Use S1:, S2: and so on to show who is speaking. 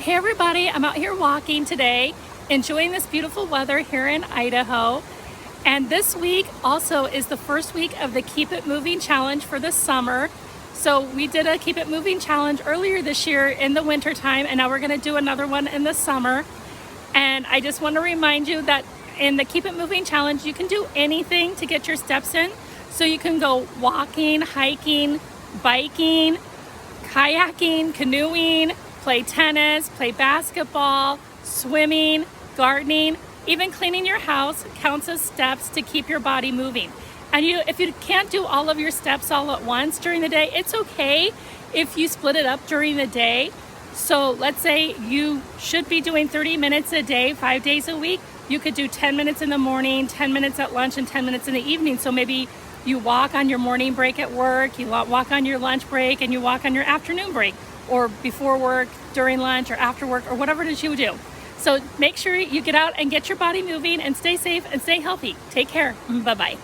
S1: Hey everybody, I'm out here walking today, enjoying this beautiful weather here in Idaho. And this week also is the first week of the Keep It Moving Challenge for the summer. So we did a Keep It Moving Challenge earlier this year in the winter time, and now we're gonna do another one in the summer. And I just want to remind you that in the Keep It Moving Challenge, you can do anything to get your steps in. So you can go walking, hiking, biking, kayaking, canoeing, play tennis, play basketball, swimming, gardening, even cleaning your house counts as steps to keep your body moving. And if you can't do all of your steps all at once during the day, it's okay if you split it up during the day. So let's say you should be doing 30 minutes a day, 5 days a week. You could do 10 minutes in the morning, 10 minutes at lunch, and 10 minutes in the evening. So maybe you walk on your morning break at work, you walk on your lunch break, and you walk on your afternoon break, or before work, during lunch, or after work, or whatever it is you do. So make sure you get out and get your body moving and stay safe and stay healthy. Take care. Bye-bye.